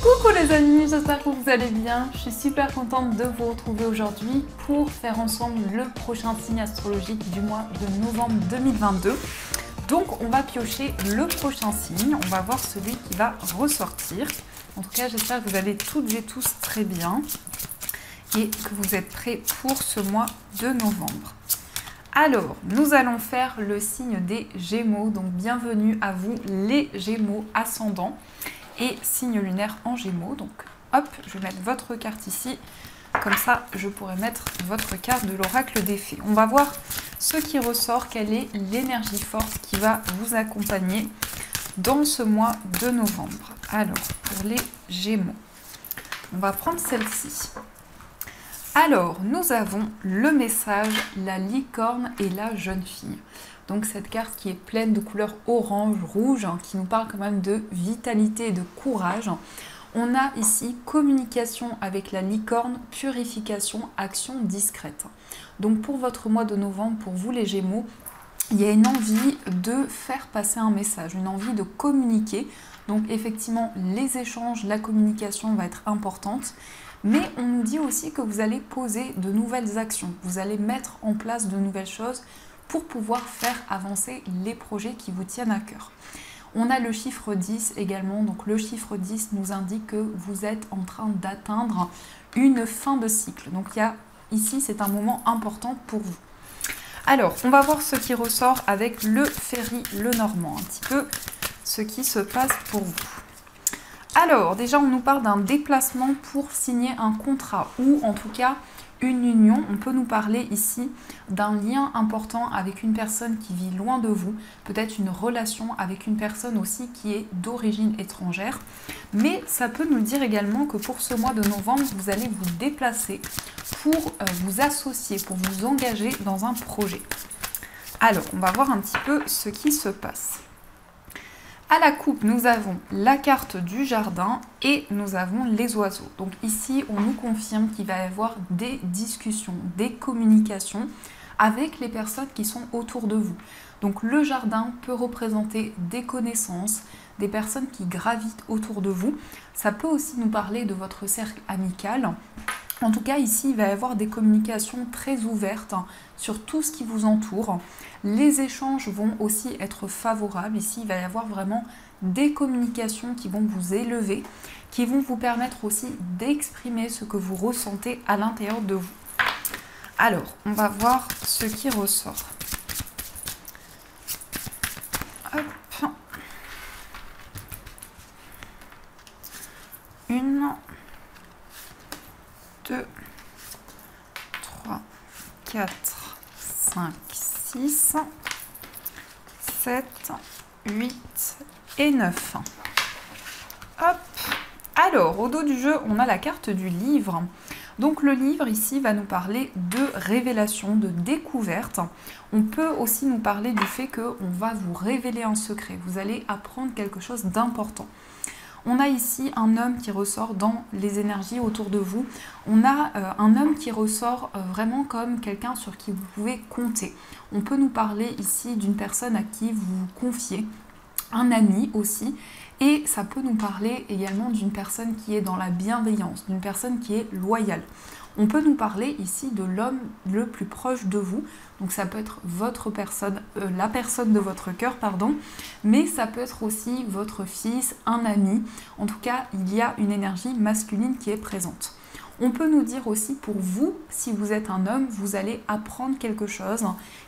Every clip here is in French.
Coucou les amis, j'espère que vous allez bien. Je suis super contente de vous retrouver aujourd'hui pour faire ensemble le prochain signe astrologique du mois de novembre 2022. Donc on va piocher le prochain signe, on va voir celui qui va ressortir. En tout cas, j'espère que vous allez toutes et tous très bien et que vous êtes prêts pour ce mois de novembre. Alors, nous allons faire le signe des Gémeaux, donc bienvenue à vous les Gémeaux ascendants et signe lunaire en Gémeaux. Donc hop, je vais mettre votre carte ici, comme ça je pourrai mettre votre carte de l'oracle des fées. On va voir ce qui ressort, quelle est l'énergie forte qui va vous accompagner dans ce mois de novembre. Alors, pour les Gémeaux, on va prendre celle-ci. Alors, nous avons le message, la licorne et la jeune fille. Donc cette carte qui est pleine de couleurs orange, rouge, qui nous parle quand même de vitalité et de courage. On a ici communication avec la licorne, purification, action discrète. Donc pour votre mois de novembre, pour vous les Gémeaux, il y a une envie de faire passer un message, une envie de communiquer. Donc effectivement, les échanges, la communication va être importante. Mais on nous dit aussi que vous allez poser de nouvelles actions. Vous allez mettre en place de nouvelles choses pour pouvoir faire avancer les projets qui vous tiennent à cœur. On a le chiffre 10 également. Donc le chiffre 10 nous indique que vous êtes en train d'atteindre une fin de cycle. Donc ici, c'est un moment important pour vous. Alors, on va voir ce qui ressort avec le Ferry Lenormand. Un petit peu ce qui se passe pour vous. Alors, déjà, on nous parle d'un déplacement pour signer un contrat ou en tout cas une union. On peut nous parler ici d'un lien important avec une personne qui vit loin de vous, peut-être une relation avec une personne aussi qui est d'origine étrangère. Mais ça peut nous dire également que pour ce mois de novembre, vous allez vous déplacer pour vous associer, pour vous engager dans un projet. Alors, on va voir un petit peu ce qui se passe. À la coupe, nous avons la carte du jardin et nous avons les oiseaux. Donc ici, on nous confirme qu'il va y avoir des discussions, des communications avec les personnes qui sont autour de vous. Donc le jardin peut représenter des connaissances, des personnes qui gravitent autour de vous. Ça peut aussi nous parler de votre cercle amical. En tout cas, ici, il va y avoir des communications très ouvertes sur tout ce qui vous entoure. Les échanges vont aussi être favorables. Ici, il va y avoir vraiment des communications qui vont vous élever, qui vont vous permettre aussi d'exprimer ce que vous ressentez à l'intérieur de vous. Alors, on va voir ce qui ressort. Hop. 1, 2, 3, 4, 5, 6, 7, 8 et 9. Hop. Alors, au dos du jeu, on a la carte du livre. Donc le livre ici va nous parler de révélation, de découverte. On peut aussi nous parler du fait qu'on va vous révéler un secret. Vous allez apprendre quelque chose d'important. On a ici un homme qui ressort dans les énergies autour de vous. On a un homme qui ressort vraiment comme quelqu'un sur qui vous pouvez compter. On peut nous parler ici d'une personne à qui vous vous confiez, un ami aussi. Et ça peut nous parler également d'une personne qui est dans la bienveillance, d'une personne qui est loyale. On peut nous parler ici de l'homme le plus proche de vous. Donc ça peut être votre personne, la personne de votre cœur, pardon. Mais ça peut être aussi votre fils, un ami. En tout cas, il y a une énergie masculine qui est présente. On peut nous dire aussi pour vous, si vous êtes un homme, vous allez apprendre quelque chose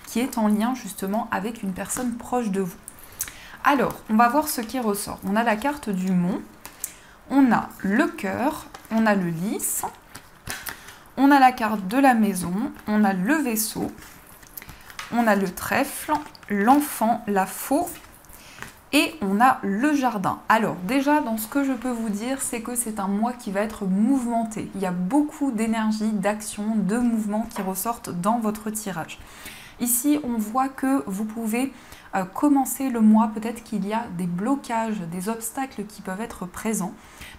qui est en lien justement avec une personne proche de vous. Alors, on va voir ce qui ressort. On a la carte du mont, on a le cœur, on a le lys, on a la carte de la maison, on a le vaisseau, on a le trèfle, l'enfant, la faux et on a le jardin. Alors déjà, dans ce que je peux vous dire, c'est que c'est un mois qui va être mouvementé. Il y a beaucoup d'énergie, d'action, de mouvement qui ressortent dans votre tirage. Ici, on voit que vous pouvez commencer le mois, peut-être qu'il y a des blocages, des obstacles qui peuvent être présents,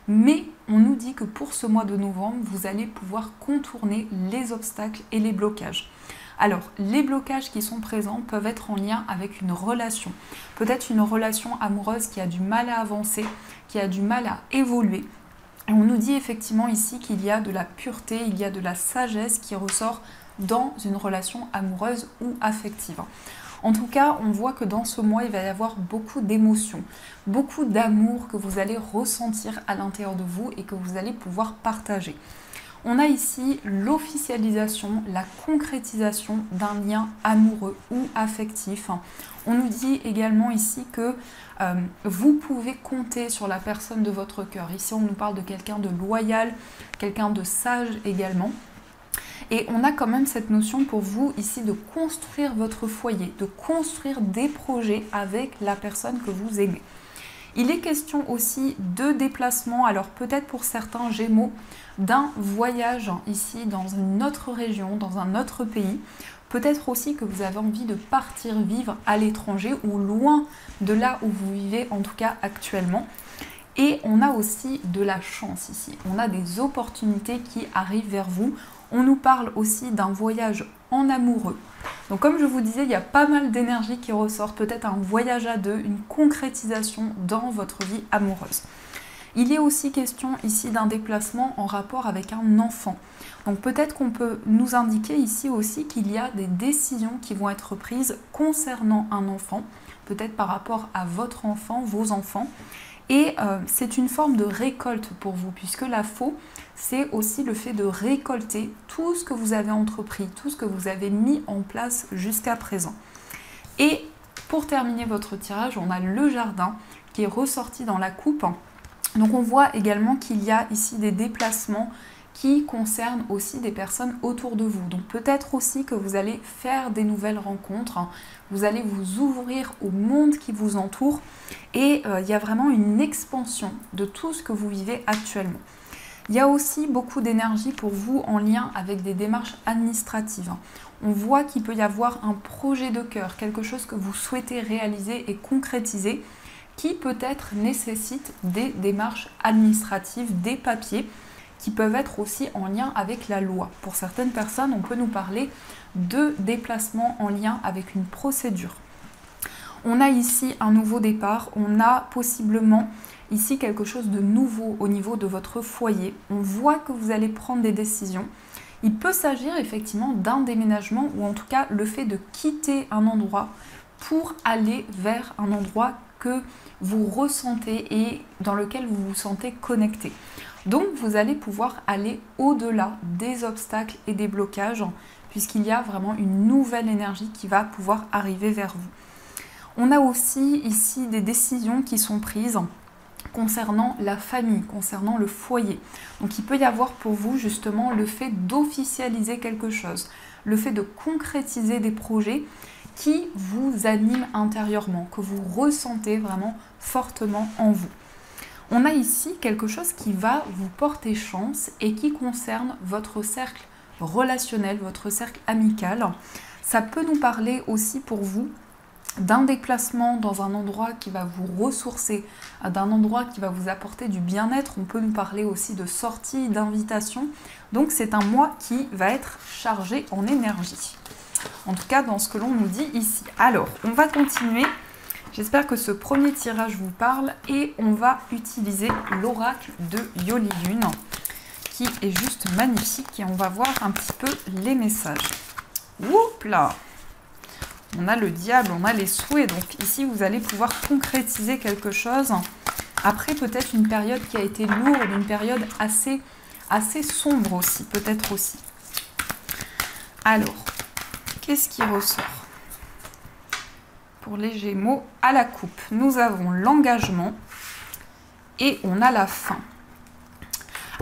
mais on nous dit que pour ce mois de novembre, vous allez pouvoir contourner les obstacles et les blocages. Alors, les blocages qui sont présents peuvent être en lien avec une relation, peut-être une relation amoureuse qui a du mal à avancer, qui a du mal à évoluer. Et on nous dit effectivement ici qu'il y a de la pureté, il y a de la sagesse qui ressort dans une relation amoureuse ou affective. En tout cas, on voit que dans ce mois, il va y avoir beaucoup d'émotions, beaucoup d'amour que vous allez ressentir à l'intérieur de vous et que vous allez pouvoir partager. On a ici l'officialisation, la concrétisation d'un lien amoureux ou affectif. On nous dit également ici que vous pouvez compter sur la personne de votre cœur. Ici, on nous parle de quelqu'un de loyal, quelqu'un de sage également. Et on a quand même cette notion pour vous ici de construire votre foyer, de construire des projets avec la personne que vous aimez. Il est question aussi de déplacement, alors peut-être pour certains Gémeaux, d'un voyage ici dans une autre région, dans un autre pays. Peut-être aussi que vous avez envie de partir vivre à l'étranger ou loin de là où vous vivez, en tout cas actuellement. Et on a aussi de la chance ici. On a des opportunités qui arrivent vers vous. On nous parle aussi d'un voyage en amoureux. Donc comme je vous disais, il y a pas mal d'énergie qui ressort, peut-être un voyage à deux, une concrétisation dans votre vie amoureuse. Il est aussi question ici d'un déplacement en rapport avec un enfant. Donc peut-être qu'on peut nous indiquer ici aussi qu'il y a des décisions qui vont être prises concernant un enfant, peut-être par rapport à votre enfant, vos enfants. Et c'est une forme de récolte pour vous, puisque la faux, c'est aussi le fait de récolter tout ce que vous avez entrepris, tout ce que vous avez mis en place jusqu'à présent. Et pour terminer votre tirage, on a le jardin qui est ressorti dans la coupe. Donc on voit également qu'il y a ici des déplacements qui concernent aussi des personnes autour de vous. Donc peut-être aussi que vous allez faire des nouvelles rencontres, vous allez vous ouvrir au monde qui vous entoure et il y a vraiment une expansion de tout ce que vous vivez actuellement. Il y a aussi beaucoup d'énergie pour vous en lien avec des démarches administratives. On voit qu'il peut y avoir un projet de cœur, quelque chose que vous souhaitez réaliser et concrétiser qui peut-être nécessite des démarches administratives, des papiers qui peuvent être aussi en lien avec la loi. Pour certaines personnes, on peut nous parler de déplacements en lien avec une procédure. On a ici un nouveau départ, on a possiblement ici quelque chose de nouveau au niveau de votre foyer. On voit que vous allez prendre des décisions. Il peut s'agir effectivement d'un déménagement ou en tout cas le fait de quitter un endroit pour aller vers un endroit que vous ressentez et dans lequel vous vous sentez connecté. Donc vous allez pouvoir aller au-delà des obstacles et des blocages puisqu'il y a vraiment une nouvelle énergie qui va pouvoir arriver vers vous. On a aussi ici des décisions qui sont prises concernant la famille, concernant le foyer. Donc il peut y avoir pour vous justement le fait d'officialiser quelque chose, le fait de concrétiser des projets qui vous animent intérieurement, que vous ressentez vraiment fortement en vous. On a ici quelque chose qui va vous porter chance et qui concerne votre cercle relationnel, votre cercle amical. Ça peut nous parler aussi pour vous d'un déplacement dans un endroit qui va vous ressourcer, d'un endroit qui va vous apporter du bien-être. On peut nous parler aussi de sortie, d'invitation. Donc c'est un mois qui va être chargé en énergie. En tout cas dans ce que l'on nous dit ici. Alors, on va continuer. J'espère que ce premier tirage vous parle et on va utiliser l'oracle de Yoli Lune qui est juste magnifique et on va voir un petit peu les messages. Oups là! On a le diable, on a les souhaits, donc ici vous allez pouvoir concrétiser quelque chose après peut-être une période qui a été lourde, une période assez sombre aussi, peut-être aussi. Alors, qu'est-ce qui ressort? Pour les Gémeaux, à la coupe, nous avons l'engagement et on a la fin.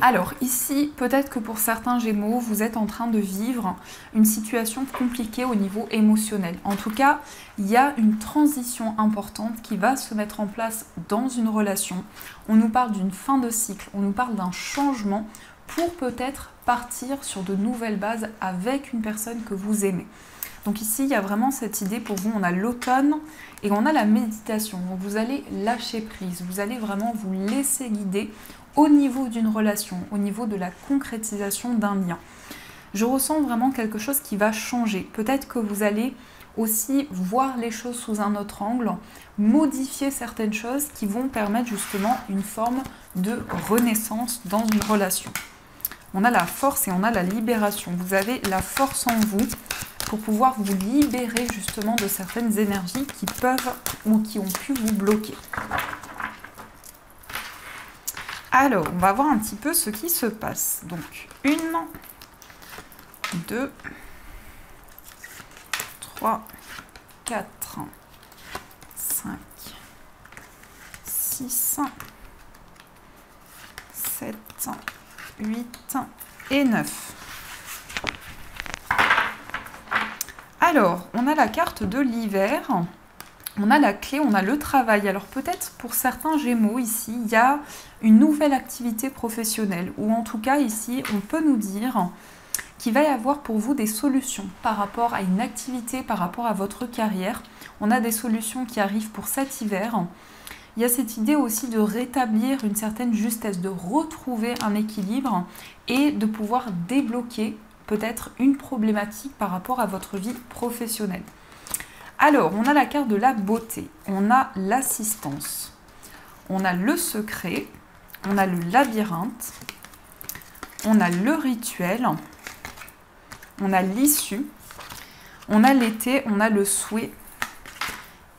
Alors ici, peut-être que pour certains Gémeaux, vous êtes en train de vivre une situation compliquée au niveau émotionnel. En tout cas, il y a une transition importante qui va se mettre en place dans une relation. On nous parle d'une fin de cycle, on nous parle d'un changement pour peut-être partir sur de nouvelles bases avec une personne que vous aimez. Donc ici, il y a vraiment cette idée pour vous, on a l'automne et on a la méditation. Donc vous allez lâcher prise, vous allez vraiment vous laisser guider au niveau d'une relation, au niveau de la concrétisation d'un lien. Je ressens vraiment quelque chose qui va changer. Peut-être que vous allez aussi voir les choses sous un autre angle, modifier certaines choses qui vont permettre justement une forme de renaissance dans une relation. On a la force et on a la libération. Vous avez la force en vous pour pouvoir vous libérer justement de certaines énergies qui peuvent ou qui ont pu vous bloquer. Alors, on va voir un petit peu ce qui se passe. Donc, 1, 2, 3, 4, 5, 6, 7, 8 et 9. Alors, on a la carte de l'hiver, on a la clé, on a le travail. Alors peut-être pour certains Gémeaux ici, il y a une nouvelle activité professionnelle, ou en tout cas ici, on peut nous dire qu'il va y avoir pour vous des solutions par rapport à une activité, par rapport à votre carrière. On a des solutions qui arrivent pour cet hiver. Il y a cette idée aussi de rétablir une certaine justesse, de retrouver un équilibre et de pouvoir débloquer peut-être une problématique par rapport à votre vie professionnelle. Alors, on a la carte de la beauté, on a l'assistance, on a le secret, on a le labyrinthe, on a le rituel, on a l'issue, on a l'été, on a le souhait,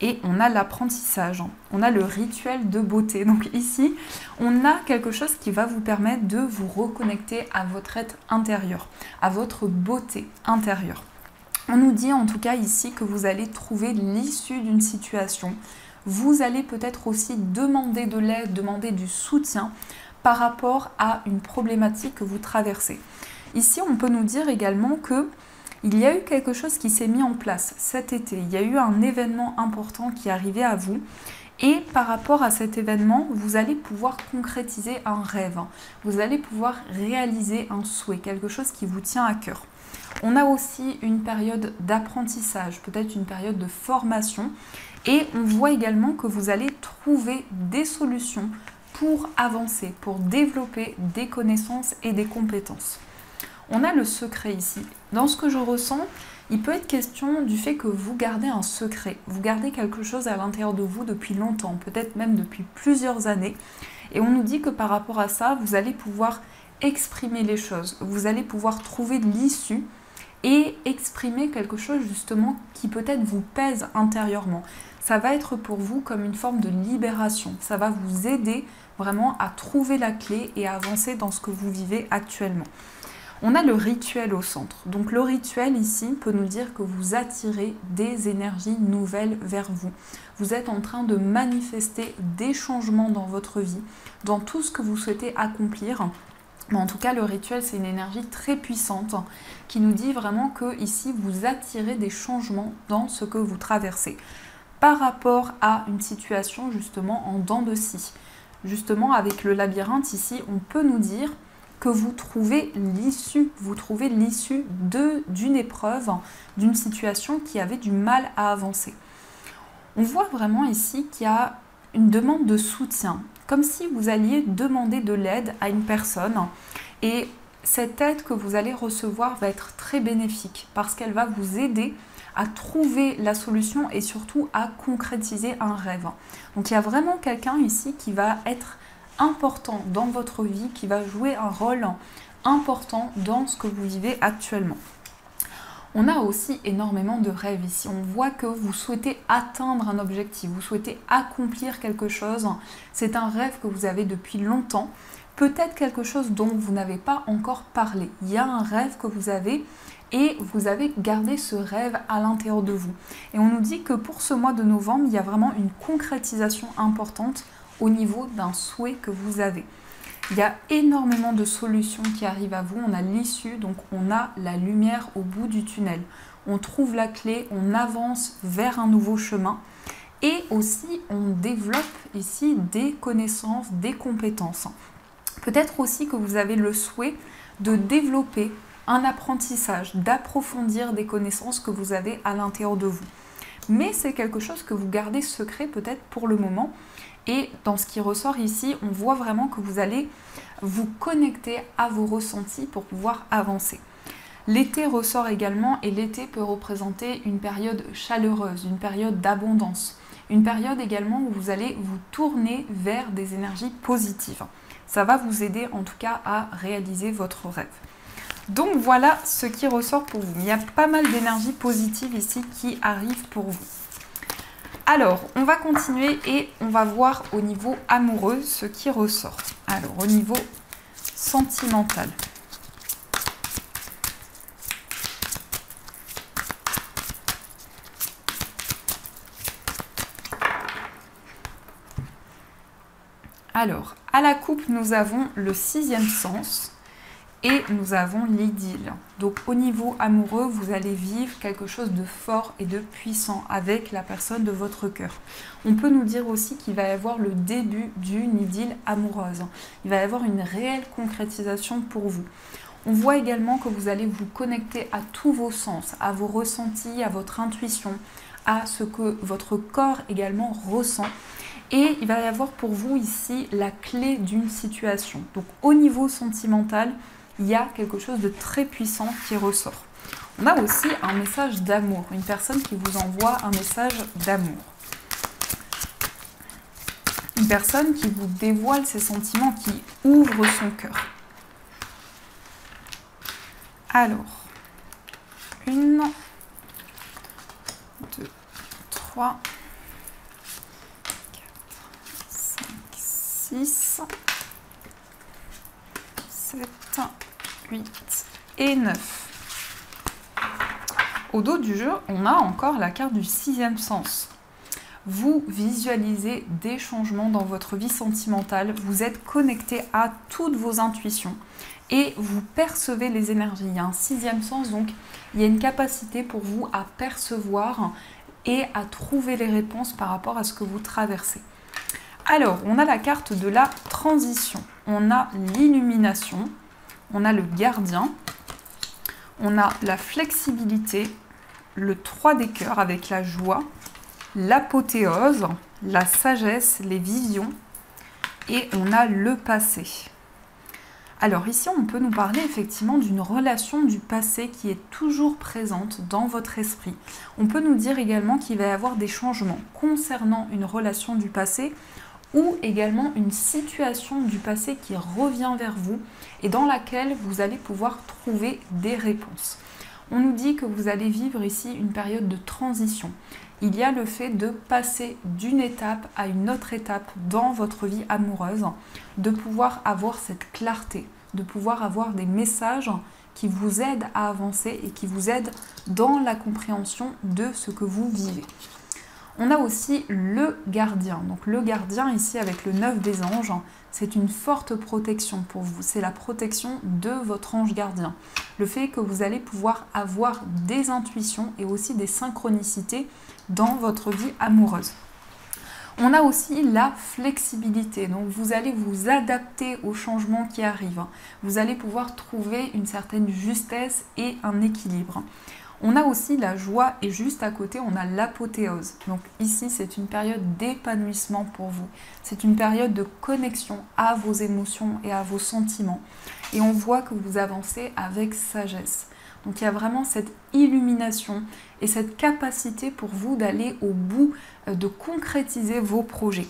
et on a l'apprentissage, on a le rituel de beauté. Donc ici, on a quelque chose qui va vous permettre de vous reconnecter à votre être intérieur, à votre beauté intérieure. On nous dit en tout cas ici que vous allez trouver l'issue d'une situation. Vous allez peut-être aussi demander de l'aide, demander du soutien par rapport à une problématique que vous traversez. Ici, on peut nous dire également que il y a eu quelque chose qui s'est mis en place cet été. Il y a eu un événement important qui est arrivé à vous. Et par rapport à cet événement, vous allez pouvoir concrétiser un rêve. Vous allez pouvoir réaliser un souhait, quelque chose qui vous tient à cœur. On a aussi une période d'apprentissage, peut-être une période de formation. Et on voit également que vous allez trouver des solutions pour avancer, pour développer des connaissances et des compétences. On a le secret ici. Dans ce que je ressens, il peut être question du fait que vous gardez un secret. Vous gardez quelque chose à l'intérieur de vous depuis longtemps, peut-être même depuis plusieurs années. Et on nous dit que par rapport à ça, vous allez pouvoir exprimer les choses. Vous allez pouvoir trouver de l'issue et exprimer quelque chose justement qui peut-être vous pèse intérieurement. Ça va être pour vous comme une forme de libération. Ça va vous aider vraiment à trouver la clé et à avancer dans ce que vous vivez actuellement. On a le rituel au centre. Donc le rituel ici peut nous dire que vous attirez des énergies nouvelles vers vous. Vous êtes en train de manifester des changements dans votre vie, dans tout ce que vous souhaitez accomplir. Mais en tout cas, le rituel, c'est une énergie très puissante qui nous dit vraiment que ici, vous attirez des changements dans ce que vous traversez par rapport à une situation justement en dents de scie. Justement, avec le labyrinthe ici, on peut nous dire que vous trouvez l'issue d'une épreuve, d'une situation qui avait du mal à avancer. On voit vraiment ici qu'il y a une demande de soutien, comme si vous alliez demander de l'aide à une personne et cette aide que vous allez recevoir va être très bénéfique parce qu'elle va vous aider à trouver la solution et surtout à concrétiser un rêve. Donc il y a vraiment quelqu'un ici qui va être important dans votre vie, qui va jouer un rôle important dans ce que vous vivez actuellement. On a aussi énormément de rêves ici. On voit que vous souhaitez atteindre un objectif, vous souhaitez accomplir quelque chose. C'est un rêve que vous avez depuis longtemps, peut-être quelque chose dont vous n'avez pas encore parlé. Il y a un rêve que vous avez et vous avez gardé ce rêve à l'intérieur de vous. Et on nous dit que pour ce mois de novembre, il y a vraiment une concrétisation importante au niveau d'un souhait que vous avez. Il y a énormément de solutions qui arrivent à vous. On a l'issue, donc on a la lumière au bout du tunnel. On trouve la clé, on avance vers un nouveau chemin. Et aussi, on développe ici des connaissances, des compétences. Peut-être aussi que vous avez le souhait de développer un apprentissage, d'approfondir des connaissances que vous avez à l'intérieur de vous. Mais c'est quelque chose que vous gardez secret peut-être pour le moment. Et dans ce qui ressort ici, on voit vraiment que vous allez vous connecter à vos ressentis pour pouvoir avancer. L'été ressort également et l'été peut représenter une période chaleureuse, une période d'abondance, une période également où vous allez vous tourner vers des énergies positives. Ça va vous aider en tout cas à réaliser votre rêve. Donc voilà ce qui ressort pour vous. Il y a pas mal d'énergie positive ici qui arrive pour vous. Alors, on va continuer et on va voir au niveau amoureux ce qui ressort. Alors, au niveau sentimental. Alors, à la coupe, nous avons le 6e sens et nous avons l'idylle. Donc, au niveau amoureux, vous allez vivre quelque chose de fort et de puissant avec la personne de votre cœur. On peut nous dire aussi qu'il va y avoir le début d'une idylle amoureuse. Il va y avoir une réelle concrétisation pour vous. On voit également que vous allez vous connecter à tous vos sens, à vos ressentis, à votre intuition, à ce que votre corps également ressent. Et il va y avoir pour vous ici la clé d'une situation. Donc au niveau sentimental, il y a quelque chose de très puissant qui ressort. On a aussi un message d'amour, une personne qui vous envoie un message d'amour. Une personne qui vous dévoile ses sentiments, qui ouvre son cœur. Alors, 1, 2, 3... 6, 7, 8 et 9. Au dos du jeu, on a encore la carte du 6e sens. Vous visualisez des changements dans votre vie sentimentale, vous êtes connecté à toutes vos intuitions et vous percevez les énergies. Il y a un 6e sens, donc il y a une capacité pour vous à percevoir et à trouver les réponses par rapport à ce que vous traversez. Alors, on a la carte de la transition, on a l'illumination, on a le gardien, on a la flexibilité, le 3 des cœurs avec la joie, l'apothéose, la sagesse, les visions et on a le passé. Alors ici, on peut nous parler effectivement d'une relation du passé qui est toujours présente dans votre esprit. On peut nous dire également qu'il va y avoir des changements concernant une relation du passé ou également une situation du passé qui revient vers vous et dans laquelle vous allez pouvoir trouver des réponses. On nous dit que vous allez vivre ici une période de transition. Il y a le fait de passer d'une étape à une autre étape dans votre vie amoureuse, de pouvoir avoir cette clarté, de pouvoir avoir des messages qui vous aident à avancer et qui vous aident dans la compréhension de ce que vous vivez. On a aussi le gardien. Donc le gardien ici avec le 9 des anges, c'est une forte protection pour vous. C'est la protection de votre ange gardien. Le fait que vous allez pouvoir avoir des intuitions et aussi des synchronicités dans votre vie amoureuse. On a aussi la flexibilité. Donc vous allez vous adapter aux changements qui arrivent. Vous allez pouvoir trouver une certaine justesse et un équilibre. On a aussi la joie et juste à côté, on a l'apothéose. Donc ici, c'est une période d'épanouissement pour vous. C'est une période de connexion à vos émotions et à vos sentiments. Et on voit que vous avancez avec sagesse. Donc il y a vraiment cette illumination et cette capacité pour vous d'aller au bout, de concrétiser vos projets.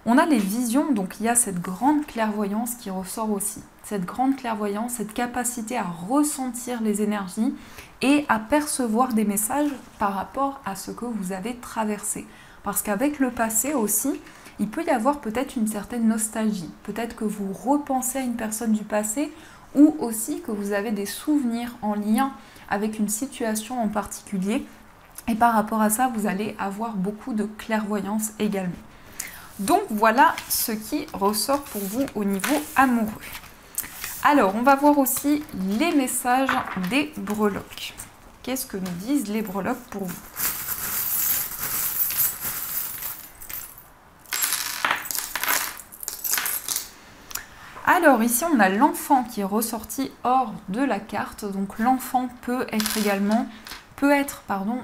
On a les visions, donc il y a cette grande clairvoyance qui ressort aussi. Cette grande clairvoyance, cette capacité à ressentir les énergies et à percevoir des messages par rapport à ce que vous avez traversé. Parce qu'avec le passé aussi, il peut y avoir peut-être une certaine nostalgie. Peut-être que vous repensez à une personne du passé ou aussi que vous avez des souvenirs en lien avec une situation en particulier. Et par rapport à ça, vous allez avoir beaucoup de clairvoyance également. Donc voilà ce qui ressort pour vous au niveau amoureux. Alors, on va voir aussi les messages des breloques. Qu'est-ce que nous disent les breloques pour vous? Alors ici, on a l'enfant qui est ressorti hors de la carte. Donc l'enfant peut être également...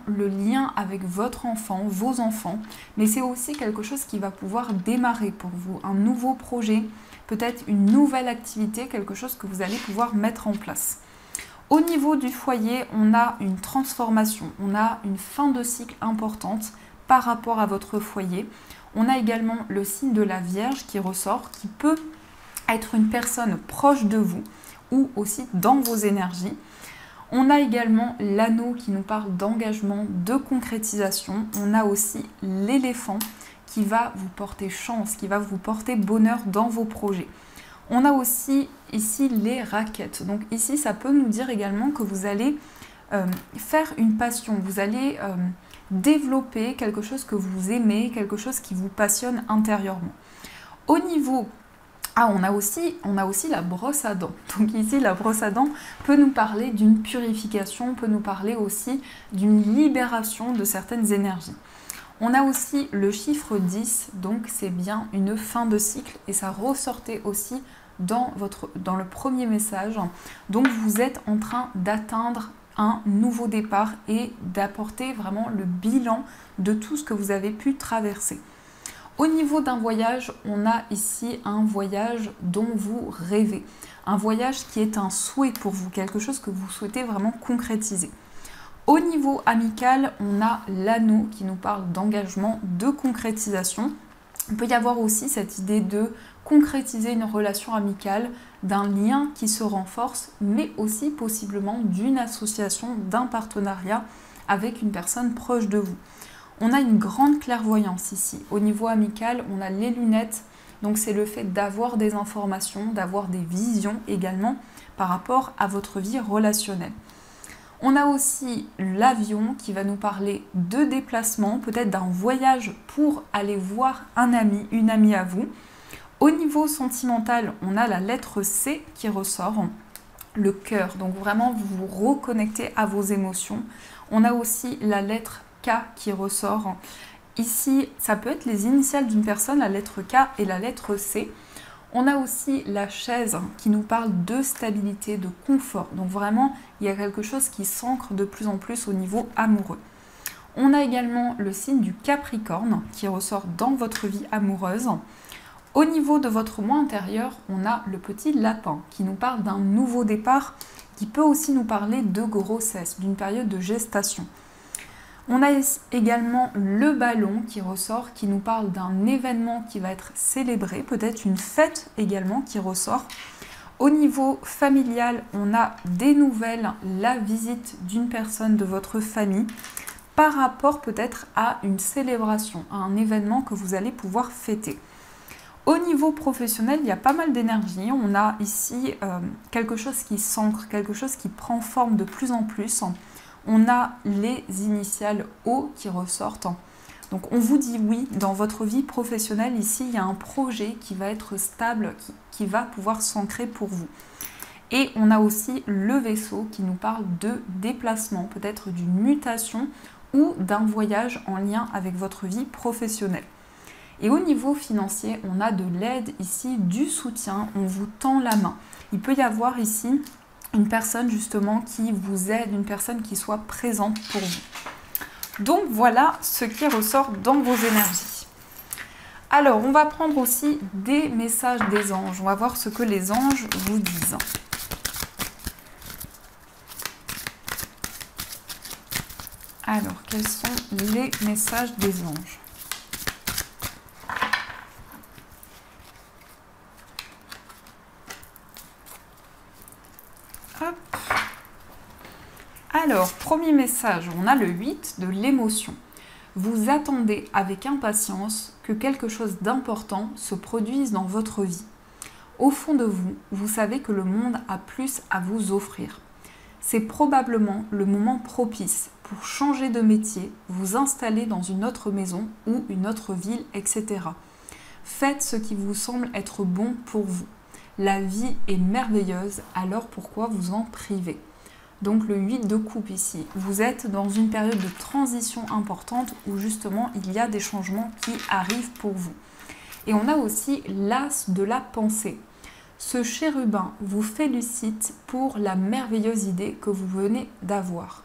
le lien avec votre enfant, vos enfants, mais c'est aussi quelque chose qui va pouvoir démarrer pour vous, un nouveau projet, peut-être une nouvelle activité, quelque chose que vous allez pouvoir mettre en place. Au niveau du foyer, on a une transformation, on a une fin de cycle importante par rapport à votre foyer. On a également le signe de la Vierge qui ressort, qui peut être une personne proche de vous ou aussi dans vos énergies. On a également l'anneau qui nous parle d'engagement, de concrétisation. On a aussi l'éléphant qui va vous porter chance, qui va vous porter bonheur dans vos projets. On a aussi ici les raquettes. Donc ici, ça peut nous dire également que vous allez faire une passion, vous allez développer quelque chose que vous aimez, quelque chose qui vous passionne intérieurement. Au niveau... on a aussi la brosse à dents. Donc ici, la brosse à dents peut nous parler d'une purification, peut nous parler aussi d'une libération de certaines énergies. On a aussi le chiffre 10, donc c'est bien une fin de cycle et ça ressortait aussi dans le premier message. Donc vous êtes en train d'atteindre un nouveau départ et d'apporter vraiment le bilan de tout ce que vous avez pu traverser. Au niveau d'un voyage, on a ici un voyage dont vous rêvez. Un voyage qui est un souhait pour vous, quelque chose que vous souhaitez vraiment concrétiser. Au niveau amical, on a l'anneau qui nous parle d'engagement, de concrétisation. Il peut y avoir aussi cette idée de concrétiser une relation amicale, d'un lien qui se renforce, mais aussi possiblement d'une association, d'un partenariat avec une personne proche de vous. On a une grande clairvoyance ici. Au niveau amical, on a les lunettes. Donc c'est le fait d'avoir des informations, d'avoir des visions également par rapport à votre vie relationnelle. On a aussi l'avion qui va nous parler de déplacement, peut-être d'un voyage pour aller voir un ami, une amie à vous. Au niveau sentimental, on a la lettre C qui ressort, le cœur. Donc vraiment, vous vous reconnectez à vos émotions. On a aussi la lettre K qui ressort. Ici, ça peut être les initiales d'une personne, la lettre K et la lettre C. On a aussi la chaise qui nous parle de stabilité, de confort. Donc vraiment, il y a quelque chose qui s'ancre de plus en plus au niveau amoureux. On a également le signe du Capricorne qui ressort dans votre vie amoureuse. Au niveau de votre moi intérieur, on a le petit lapin qui nous parle d'un nouveau départ, qui peut aussi nous parler de grossesse, d'une période de gestation. On a également le ballon qui ressort, qui nous parle d'un événement qui va être célébré, peut-être une fête également qui ressort. Au niveau familial, on a des nouvelles, la visite d'une personne de votre famille par rapport peut-être à une célébration, à un événement que vous allez pouvoir fêter. Au niveau professionnel, il y a pas mal d'énergie. On a ici quelque chose qui s'ancre, quelque chose qui prend forme de plus en plus. On a les initiales O qui ressortent. Donc on vous dit oui, dans votre vie professionnelle, ici, il y a un projet qui va être stable, qui va pouvoir s'ancrer pour vous. Et on a aussi le vaisseau qui nous parle de déplacement, peut-être d'une mutation ou d'un voyage en lien avec votre vie professionnelle. Et au niveau financier, on a de l'aide ici, du soutien, on vous tend la main. Il peut y avoir ici une personne justement qui vous aide, une personne qui soit présente pour vous. Donc voilà ce qui ressort dans vos énergies. Alors on va prendre aussi des messages des anges. On va voir ce que les anges vous disent. Alors quels sont les messages des anges ? Hop. Alors, premier message, on a le 8 de l'émotion. Vous attendez avec impatience que quelque chose d'important se produise dans votre vie. Au fond de vous, vous savez que le monde a plus à vous offrir. C'est probablement le moment propice pour changer de métier, vous installer dans une autre maison ou une autre ville, etc. Faites ce qui vous semble être bon pour vous. La vie est merveilleuse, alors pourquoi vous en priver? Donc le 8 de coupe ici, vous êtes dans une période de transition importante où justement il y a des changements qui arrivent pour vous. Et on a aussi l'as de la pensée. Ce chérubin vous félicite pour la merveilleuse idée que vous venez d'avoir.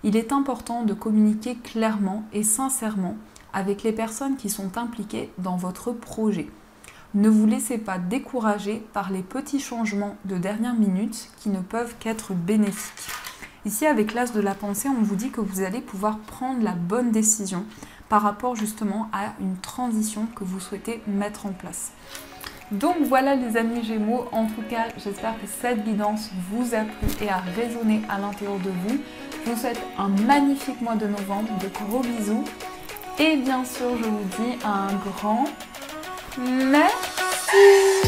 Il est important de communiquer clairement et sincèrement avec les personnes qui sont impliquées dans votre projet. Ne vous laissez pas décourager par les petits changements de dernière minute qui ne peuvent qu'être bénéfiques. Ici, avec l'as de la pensée, on vous dit que vous allez pouvoir prendre la bonne décision par rapport justement à une transition que vous souhaitez mettre en place. Donc voilà les amis Gémeaux, en tout cas j'espère que cette guidance vous a plu et a résonné à l'intérieur de vous. Je vous souhaite un magnifique mois de novembre, de gros bisous et bien sûr je vous dis un grand merci.